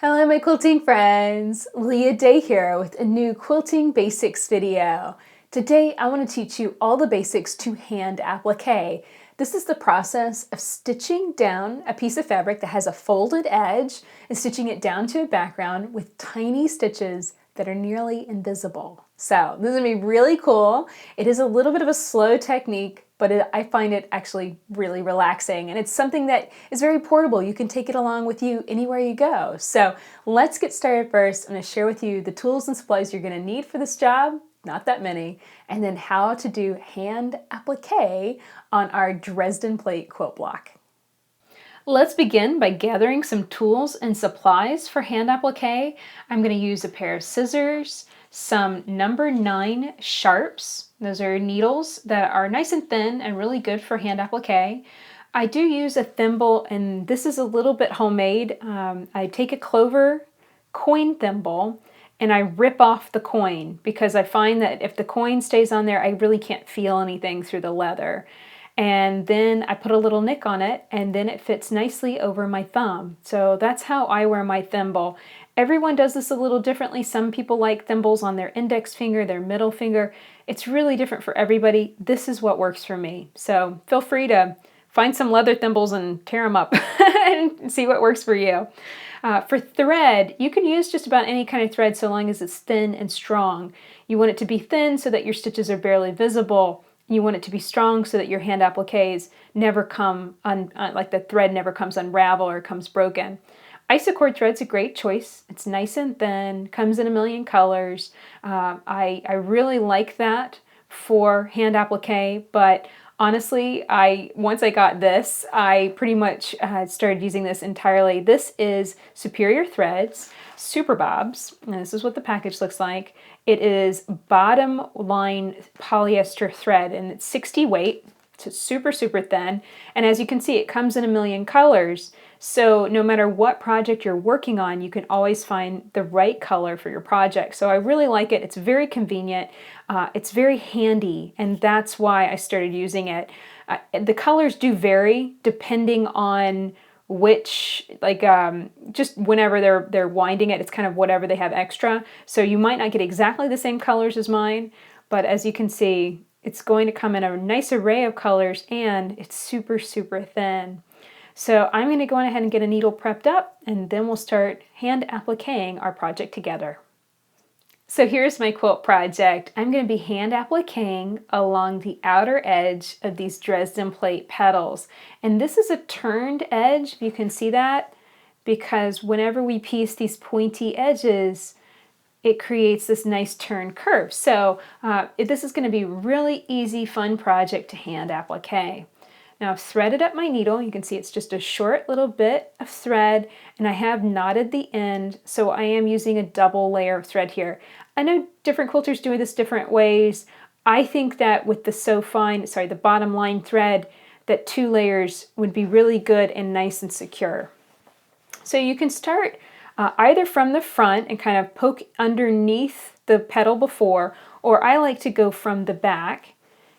Hello my quilting friends! Leah Day here with a new quilting basics video. Today I want to teach you all the basics to hand applique. This is the process of stitching down a piece of fabric that has a folded edge and stitching it down to a background with tiny stitches that are nearly invisible. So this is going to be really cool. It is a little bit of a slow technique, but I find it actually really relaxing, and it's something that is very portable. You can take it along with you anywhere you go. So let's get started first. I'm going to share with you the tools and supplies you're going to need for this job, not that many, and then how to do hand applique on our Dresden plate quilt block. Let's begin by gathering some tools and supplies for hand applique. I'm going to use a pair of scissors, some number 9 sharps. Those are needles that are nice and thin and really good for hand applique. I do use a thimble, and this is a little bit homemade. I take a clover coin thimble and I rip off the coin because I find that if the coin stays on there, I really can't feel anything through the leather. And then I put a little nick on it, and then it fits nicely over my thumb. So that's how I wear my thimble. Everyone does this a little differently. Some people like thimbles on their index finger, their middle finger. It's really different for everybody. This is what works for me. So feel free to find some leather thimbles and tear them up and see what works for you. For thread, you can use just about any kind of thread so long as it's thin and strong. You want it to be thin so that your stitches are barely visible. You want it to be strong so that your hand appliques never come like the thread never comes unravel or comes broken. Isocord thread's a great choice. It's nice and thin, comes in a million colors. I really like that for hand applique, but honestly, once I got this, I pretty much started using this entirely. This is Superior Threads Super Bobs, and this is what the package looks like. It is bottom line polyester thread, and it's 60 weight. So it's super, super thin. And as you can see, it comes in a million colors. So no matter what project you're working on, you can always find the right color for your project. So I really like it. It's very convenient. It's very handy, and that's why I started using it. The colors do vary depending on which, just whenever they're winding it, it's kind of whatever they have extra. So you might not get exactly the same colors as mine, but as you can see, it's going to come in a nice array of colors, and it's super, super thin. So I'm going to go ahead and get a needle prepped up, and then we'll start hand appliquing our project together. So here's my quilt project. I'm going to be hand appliquing along the outer edge of these Dresden plate petals. And this is a turned edge, if you can see that, because whenever we piece these pointy edges, it creates this nice turn curve. So this is going to be a really easy, fun project to hand applique. Now I've threaded up my needle. You can see it's just a short little bit of thread, and I have knotted the end, so I am using a double layer of thread here. I know different quilters do this different ways. I think that with the bottom line thread, that 2 layers would be really good and nice and secure. So you can start either from the front and kind of poke underneath the petal before, or I like to go from the back.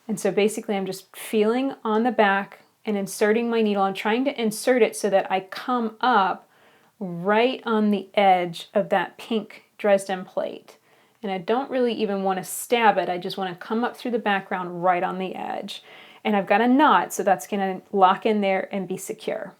And so basically I'm just feeling on the back and inserting my needle. I'm trying to insert it so that I come up right on the edge of that pink Dresden plate. And I don't really even want to stab it. I just want to come up through the background right on the edge. And I've got a knot, so that's going to lock in there and be secure.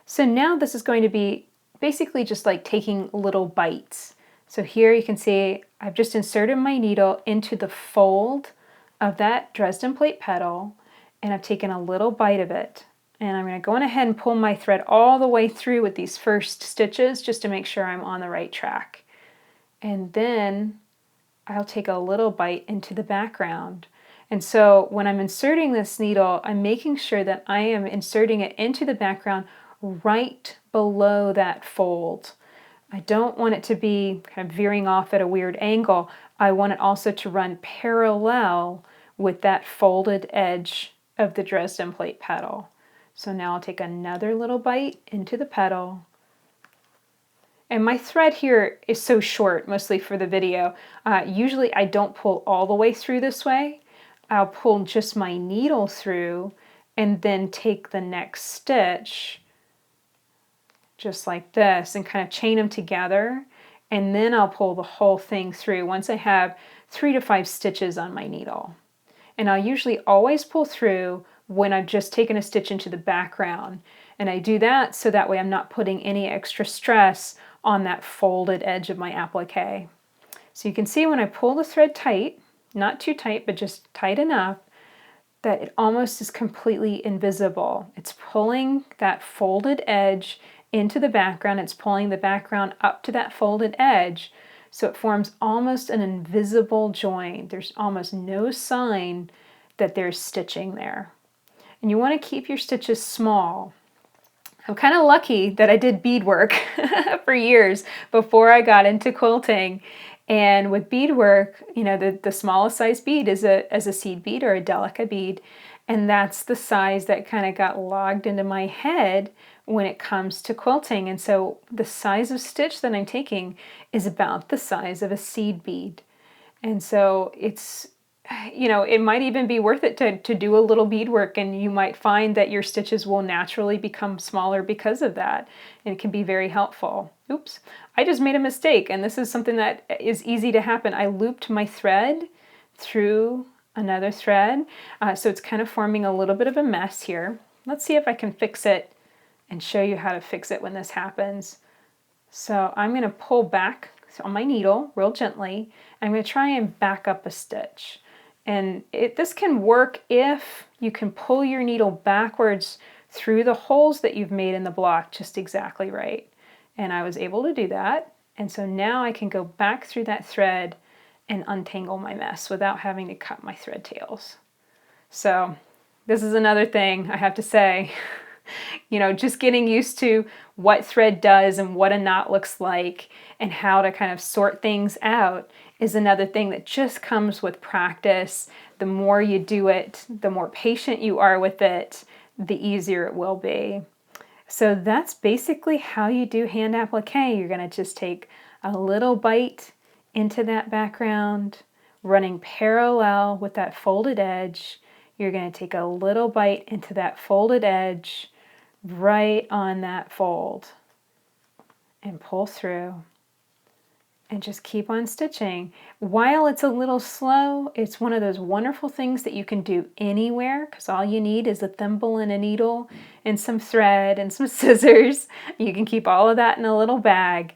So now this is going to be basically just like taking little bites. So here you can see I've just inserted my needle into the fold of that Dresden plate petal, and I've taken a little bite of it. And I'm going to go on ahead and pull my thread all the way through with these first stitches just to make sure I'm on the right track. And then I'll take a little bite into the background. And so when I'm inserting this needle, I'm making sure that I am inserting it into the background right below that fold. I don't want it to be kind of veering off at a weird angle. I want it also to run parallel with that folded edge of the Dresden plate petal. So now I'll take another little bite into the petal. And my thread here is so short, mostly for the video. Usually I don't pull all the way through this way. I'll pull just my needle through and then take the next stitch just like this, and kind of chain them together, and then I'll pull the whole thing through once I have 3 to 5 stitches on my needle. And I'll usually always pull through when I've just taken a stitch into the background. And I do that so that way I'm not putting any extra stress on that folded edge of my applique. So you can see when I pull the thread tight, not too tight, but just tight enough, that it almost is completely invisible. It's pulling that folded edge into the background. It's pulling the background up to that folded edge. So it forms almost an invisible join. There's almost no sign that there's stitching there. And you want to keep your stitches small. I'm kind of lucky that I did beadwork for years before I got into quilting. And with beadwork, you know, the smallest size bead is a seed bead or a delica bead. And that's the size that kind of got logged into my head when it comes to quilting. And so the size of stitch that I'm taking is about the size of a seed bead. And so it's, you know, it might even be worth it to do a little beadwork, and you might find that your stitches will naturally become smaller because of that. And it can be very helpful. Oops, I just made a mistake, and this is something that is easy to happen. I looped my thread through another thread, so it's kind of forming a little bit of a mess here. Let's see if I can fix it and show you how to fix it when this happens. So I'm going to pull back on my needle real gently. I'm going to try and back up a stitch. And this can work if you can pull your needle backwards through the holes that you've made in the block just exactly right. And I was able to do that. And so now I can go back through that thread and untangle my mess without having to cut my thread tails. So this is another thing I have to say. You know, just getting used to what thread does and what a knot looks like and how to kind of sort things out is another thing that just comes with practice. The more you do it, the more patient you are with it, the easier it will be. So that's basically how you do hand applique. You're going to just take a little bite into that background, running parallel with that folded edge. You're going to take a little bite into that folded edge right on that fold and pull through and just keep on stitching. While it's a little slow, it's one of those wonderful things that you can do anywhere, because all you need is a thimble and a needle and some thread and some scissors. You can keep all of that in a little bag.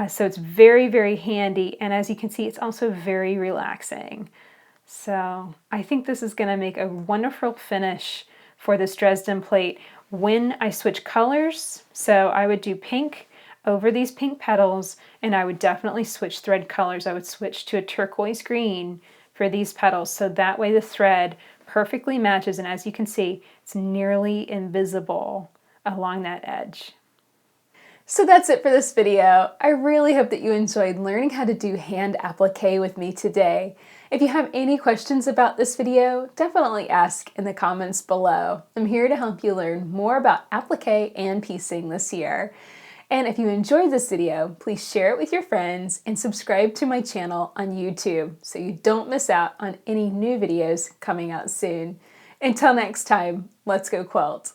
So it's very, very handy. And as you can see, it's also very relaxing. So I think this is going to make a wonderful finish for this Dresden plate when I switch colors. So I would do pink over these pink petals, and I would definitely switch thread colors. I would switch to a turquoise green for these petals, so that way the thread perfectly matches, and as you can see, it's nearly invisible along that edge. So that's it for this video. I really hope that you enjoyed learning how to do hand applique with me today. If you have any questions about this video, definitely ask in the comments below. I'm here to help you learn more about applique and piecing this year. And if you enjoyed this video, please share it with your friends and subscribe to my channel on YouTube so you don't miss out on any new videos coming out soon. Until next time, let's go quilt.